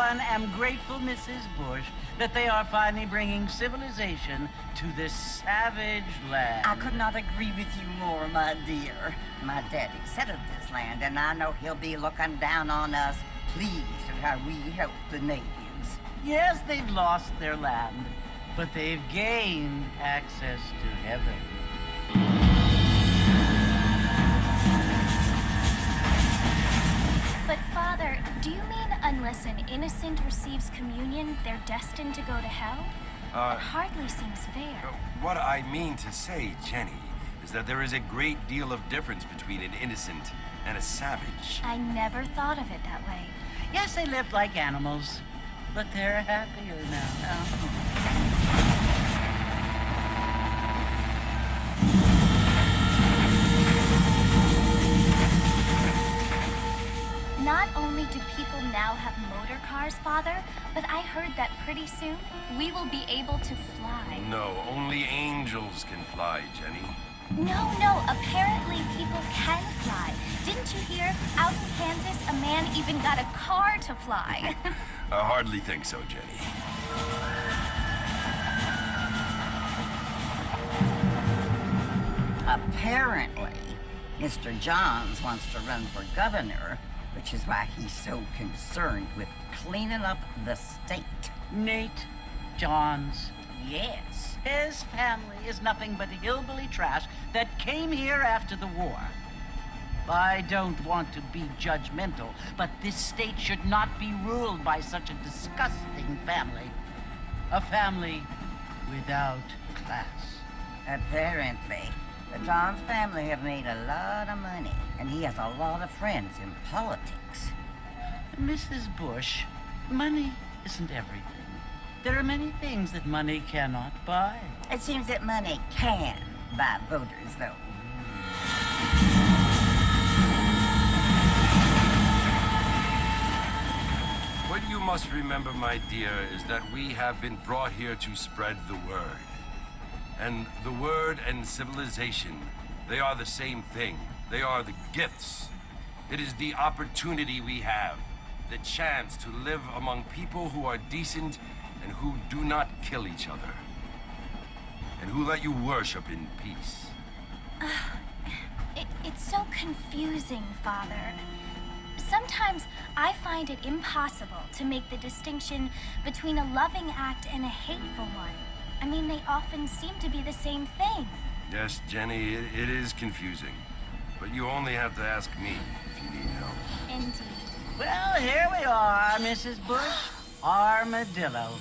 everyone am grateful, Mrs. Bush, that they are finally bringing civilization to this savage land. I could not agree with you more, my dear. My daddy settled this land, and I know he'll be looking down on us, pleased at how we help the natives. Yes, they've lost their land, but they've gained access to heaven. But Father, do you mean unless an innocent receives communion, they're destined to go to hell? It hardly seems fair. What I mean to say, Jenny, is that there is a great deal of difference between an innocent and a savage. I never thought of it that way. Yes, they lived like animals, but they're happier now. Not only do people now have motor cars, Father, but I heard that pretty soon we will be able to fly. No, only angels can fly, Jenny. No, apparently people can fly. Didn't you hear? Out in Kansas, a man even got a car to fly. I hardly think so, Jenny. Apparently, Mr. Johns wants to run for governor, which is why he's so concerned with cleaning up the state. Nate Johns. Yes. His family is nothing but hillbilly trash that came here after the war. I don't want to be judgmental, but this state should not be ruled by such a disgusting family. A family without class. Apparently, the Johns family have made a lot of money, and he has a lot of friends in politics. Mrs. Bush, money isn't everything. There are many things that money cannot buy. It seems that money can buy voters, though. What you must remember, my dear, is that we have been brought here to spread the word. And the word and civilization, they are the same thing. They are the gifts. It is the opportunity we have, the chance to live among people who are decent and who do not kill each other, and who let you worship in peace. It's so confusing, Father. Sometimes I find it impossible to make the distinction between a loving act and a hateful one. I mean, they often seem to be the same thing. Yes, Jenny, it is confusing. But you only have to ask me if you need help. Indeed. Well, here we are, Mrs. Bush. Armadillo.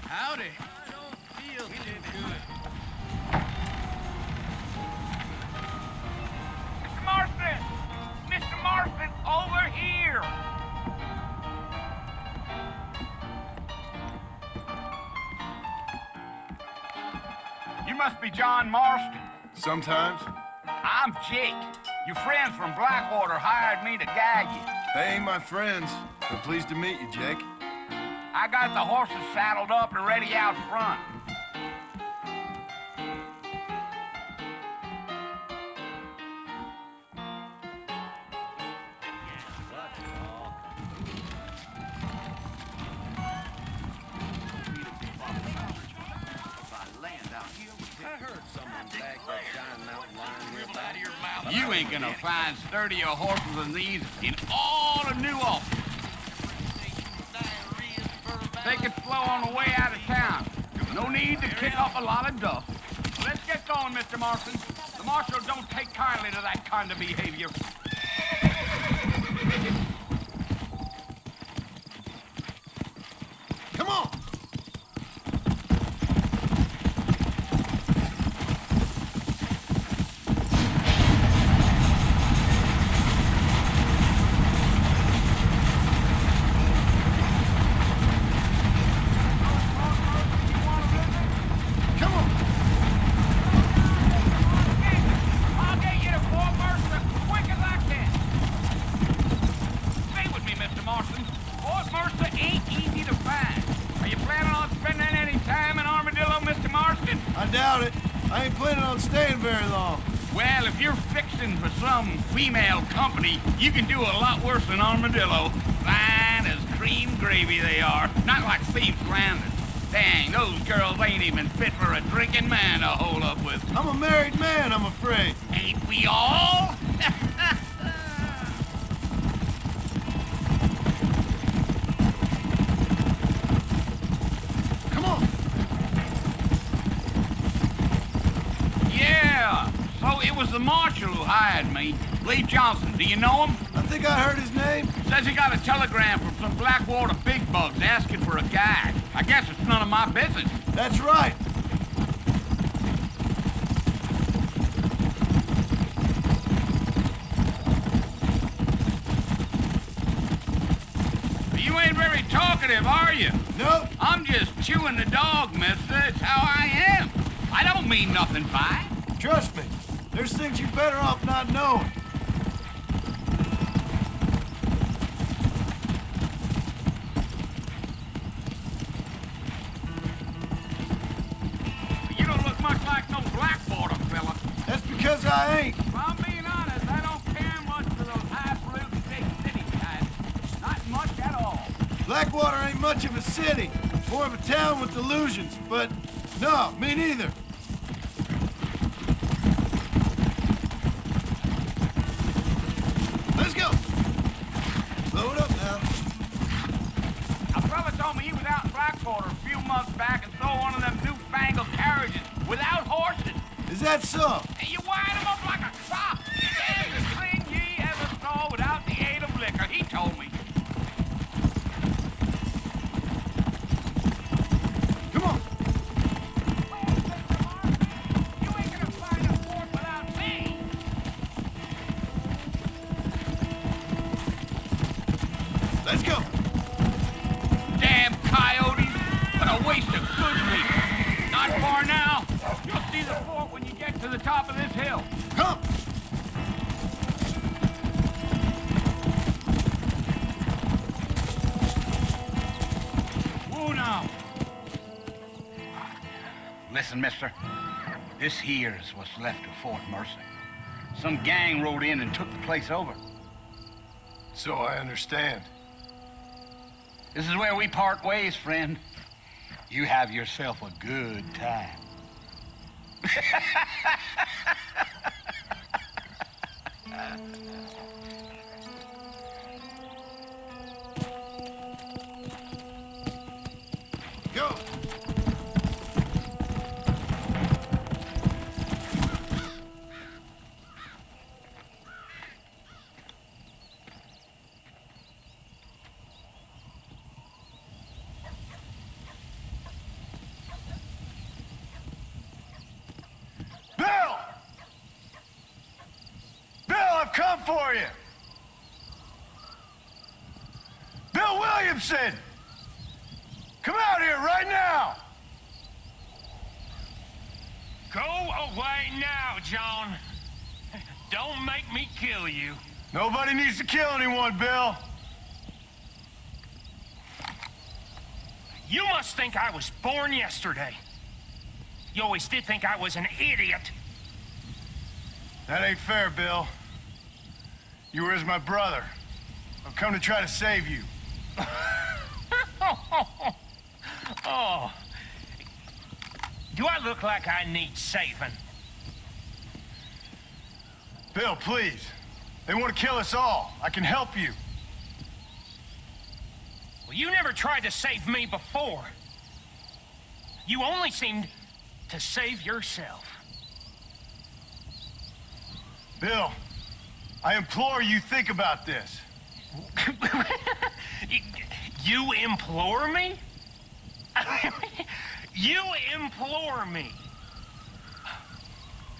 Howdy. I don't feel too good. Mr. Marston! Mr. Marston, over here! You must be John Marston. Sometimes. I'm Jake. Your friends from Blackwater hired me to guide you. They ain't my friends, but pleased to meet you, Jake. I got the horses saddled up and ready out front. You ain't gonna find sturdier horses than these in all of New Ulster. Take it slow on the way out of town. No need to kick up a lot of dust. Let's get going, Mr. Marston. The marshal don't take kindly to that kind of behavior. Come on! doubt it. I ain't planning on staying very long. Well, if you're fixing for some female company, you can do a lot worse than Armadillo. Fine as cream gravy they are. Not like Steve Flanders. Dang, those girls ain't even fit for a drinking man to hold up with. I'm a married man, I'm afraid. Ain't we all? Come on. Yeah, so it was the marshal who hired me. Lee Johnson, do you know him? I think I heard his name. Says he got a telegram from some Blackwater big bugs asking for a guy. I guess it's none of my business. That's right. You ain't very talkative, are you? Nope. I'm just chewing the dog, mister. It's how I am. I don't mean nothing by it. Trust me. There's things you're better off not knowing. You don't look much like no Blackwater fella. That's because I ain't. If I'm being honest, I don't care much for those highfalutin big city guys. Not much at all. Blackwater ain't much of a city. More of a town with illusions, but no, me neither. Let's go. Load up now. A fella told me he was out in Blackwater a few months back and saw one of them newfangled carriages without horses. Is that so? And you wind them up like a sock. There's the thing ye ever saw without the aid of liquor, he told me. Come on. You ain't gonna find a fort without me. Let's go. Damn coyotes. What a waste of good meat. Not far now. You'll see the fort when you get to the top of this hill. Come. Whoa now. Listen, mister. This here is what's left of Fort Mercy. Some gang rode in and took the place over. So I understand. This is where we part ways, friend. You have yourself a good time. Go. Bill! Bill, I've come for you! Bill Williamson! Come out here right now! Go away now, John. Don't make me kill you. Nobody needs to kill anyone, Bill. You must think I was born yesterday. You always did think I was an idiot. That ain't fair, Bill. You were as my brother. I've come to try to save you. Oh. Do I look like I need saving? Bill, please. They want to kill us all. I can help you. Well, you never tried to save me before. You only seemed to save yourself. Bill, I implore you think about this. You implore me? You implore me.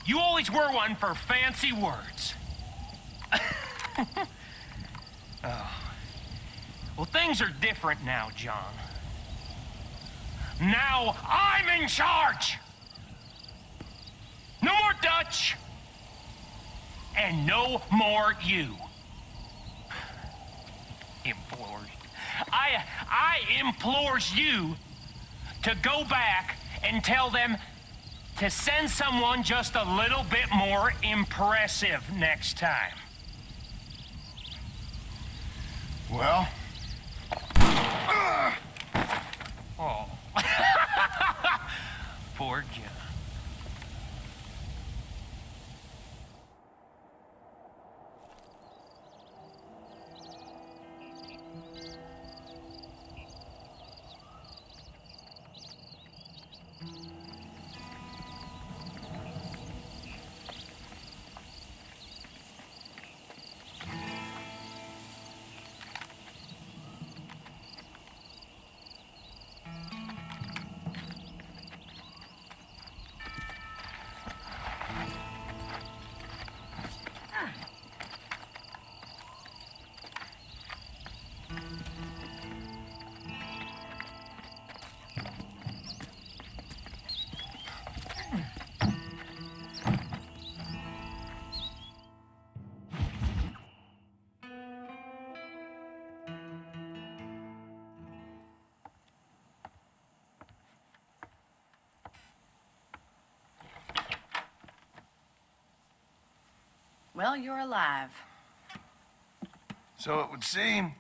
You always were one for fancy words. Oh. Well, things are different now, John. Now I'm in charge. No more Dutch. And no more you. Implores. I implores you to go back and tell them to send someone just a little bit more impressive next time. Well, Oh. Poor John. Well, you're alive. so it would seem.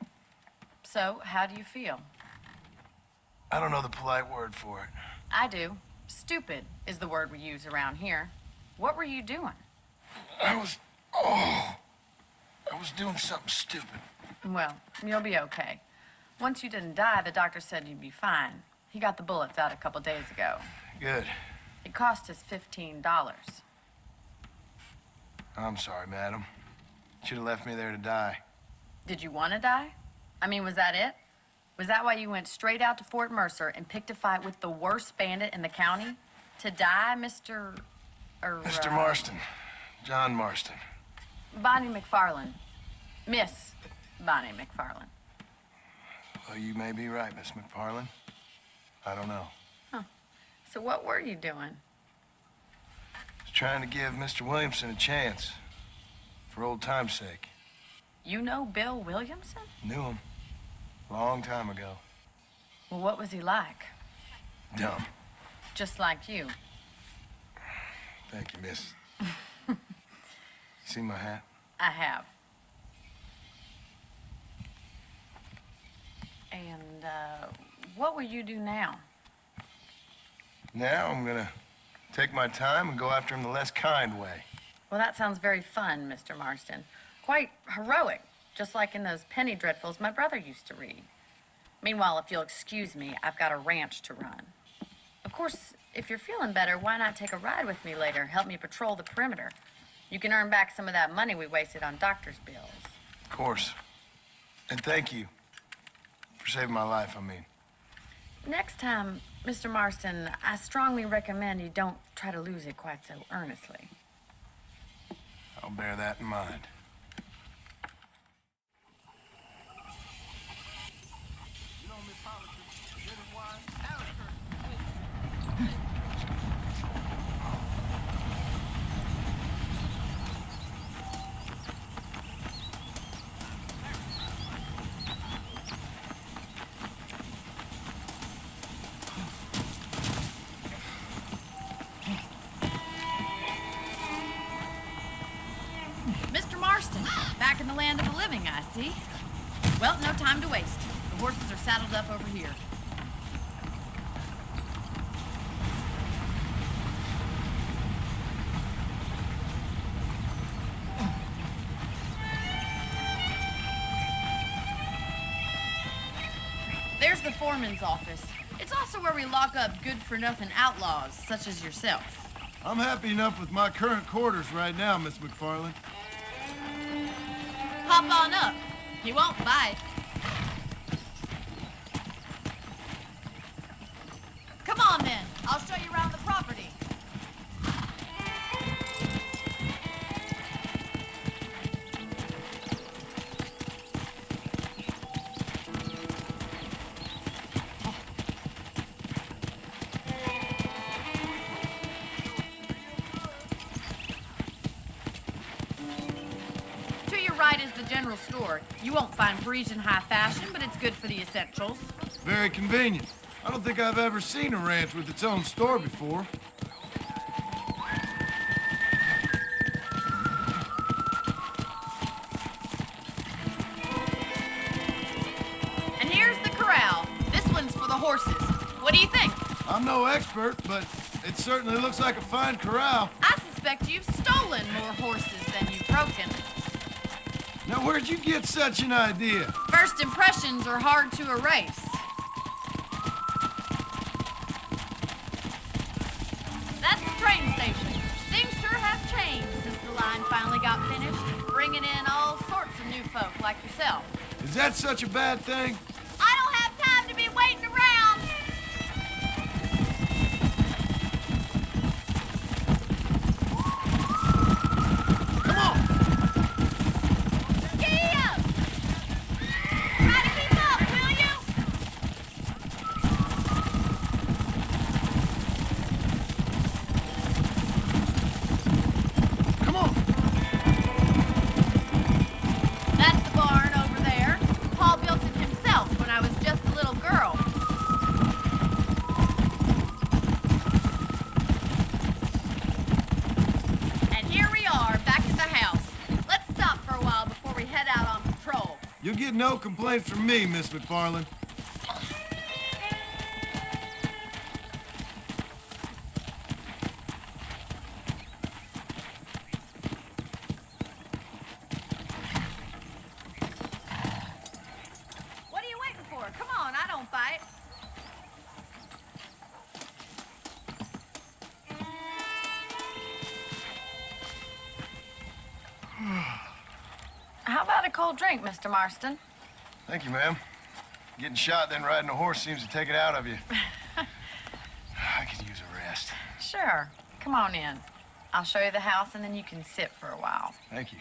So, how do you feel? I don't know the polite word for it. I do. Stupid is the word we use around here. What were you doing? I was doing something stupid. Well, you'll be okay. Once you didn't die, the doctor said you'd be fine. He got the bullets out a couple days ago. Good. It cost us $15. I'm sorry, madam. Should have left me there to die. Did you want to die? I mean, was that it? Was that why you went straight out to Fort Mercer and picked a fight with the worst bandit in the county? To die, Mr. Mr. Marston. John Marston. Bonnie McFarland. Miss Bonnie McFarland. Well, you may be right, Miss McFarland. I don't know. So what were you doing? Just trying to give Mr. Williamson a chance. For old time's sake. You know Bill Williamson? Knew him. Long time ago. Well, what was he like? Dumb. Just like you. Thank you, miss. See my hat? I have. And, what will you do now? Now I'm gonna take my time and go after him the less kind way. Well, that sounds very fun, Mr. Marston. Quite heroic, just like in those penny dreadfuls my brother used to read. Meanwhile, if you'll excuse me, I've got a ranch to run. Of course, if you're feeling better, why not take a ride with me later? Help me patrol the perimeter. You can earn back some of that money we wasted on doctor's bills. Of course. And thank you for saving my life, I mean. Next time, Mr. Marston, I strongly recommend you don't try to lose it quite so earnestly. I'll bear that in mind. Mr. Marston, back in the land of the living, I see. Well, no time to waste. The horses are saddled up over here. There's the foreman's office. It's also where we lock up good-for-nothing outlaws, such as yourself. I'm happy enough with my current quarters right now, Miss McFarland. Hop on up. He won't bite. Come on, then. I'll show you around the property. Right is the general store. You won't find Parisian high fashion, but it's good for the essentials. Very convenient. I don't think I've ever seen a ranch with its own store before. no expert, but it certainly looks like a fine corral. I suspect you've stolen more horses than you've broken. Now, where'd you get such an idea? First impressions are hard to erase. That's the train station. Things sure have changed since the line finally got finished, bringing in all sorts of new folk like yourself. Is that such a bad thing? I don't have time to be waiting around. Come on! Giddy up! Try to keep up, will you? Come on! That's the barn over there. Paul built it himself when I was just a little girl. And here we are, back at the house. Let's stop for a while before we head out on patrol. You'll get no complaints from me, Miss McFarland. What are you waiting for? Come on, I don't bite. How about a cold drink, Mr. Marston? Thank you, ma'am. Getting shot, then riding a horse seems to take it out of you. I could use a rest. Sure. Come on in. I'll show you the house, and then you can sit for a while. Thank you.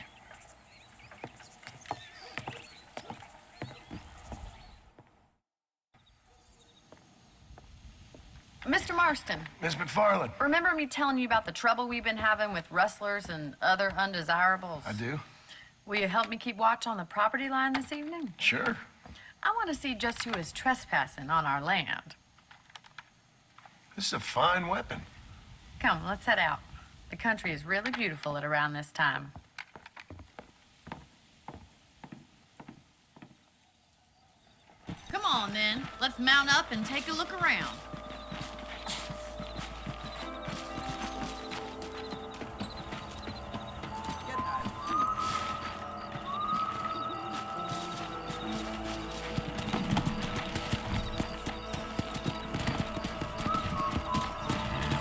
Mr. Marston, Miss McFarland. remember me telling you about the trouble we've been having with rustlers and other undesirables? I do? Will you help me keep watch on the property line this evening? Sure. I want to see just who is trespassing on our land. This is a fine weapon. Come, let's head out. The country is really beautiful at around this time. Come on, then. Let's mount up and take a look around.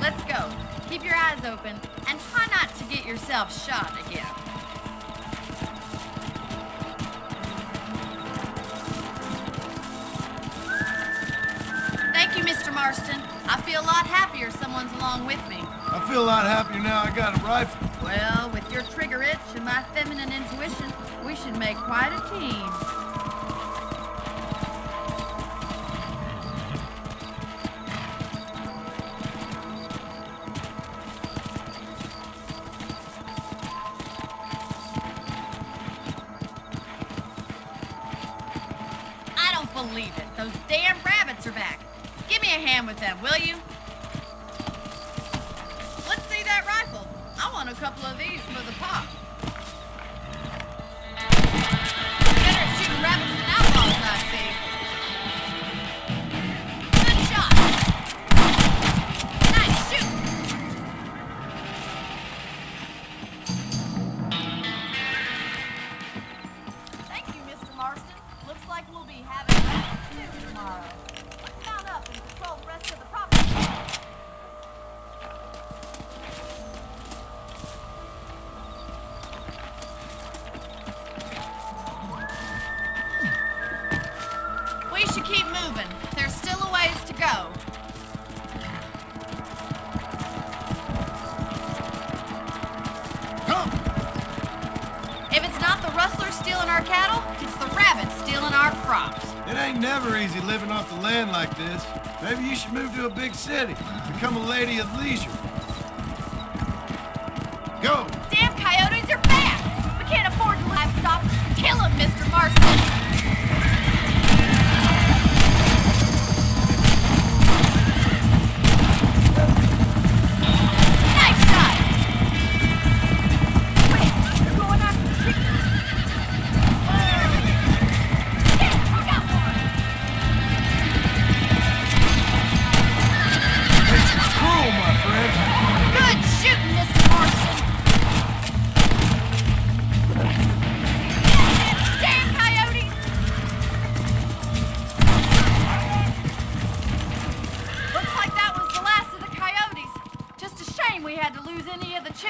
Let's go. Keep your eyes open and try not to get yourself shot again. Thank you, Mr. Marston. I feel a lot happier someone's along with me. I feel a lot happier now I got a rifle. Well, with your trigger itch and my feminine intuition, we should make quite a team. I don't believe it. Those damn rabbits are back. Give me a hand with them, will you? Let's see that rifle. I want a couple of these for the pop. Better at shooting rabbits than outlaws, I see. Good shot. Nice shoot. Thank you, Mr. Marston. Looks like we'll be having rabbits too tomorrow. Let's mount up and patrol the rest of the property. We should keep moving. There's still a ways to go. Come! If it's not the rustlers stealing our cattle, it's the rabbits stealing our crops. It ain't never easy living off the land like this. Maybe you should move to a big city. Become a lady of leisure. Go! Damn coyotes are back! We can't afford to livestock. Kill them, Mr. Marston! Nice shot! Wait, you're going after the chickens? Hey, look out for him!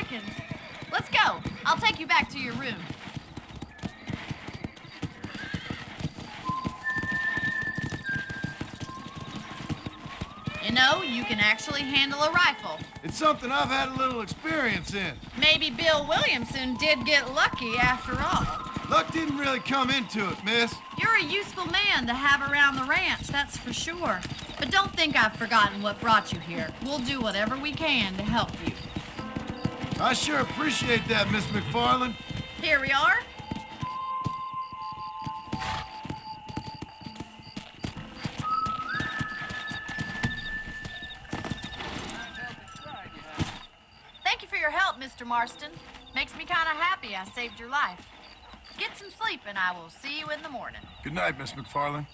Jenkins. Let's go. I'll take you back to your room. You know, you can actually handle a rifle. It's something I've had a little experience in. Maybe Bill Williamson did get lucky after all. Luck didn't really come into it, miss. You're a useful man to have around the ranch, that's for sure. But don't think I've forgotten what brought you here. We'll do whatever we can to help you. I sure appreciate that, Miss McFarland. Here we are. Thank you for your help, Mr. Marston. Makes me kind of happy I saved your life. Get some sleep and I will see you in the morning. Good night, Miss McFarland.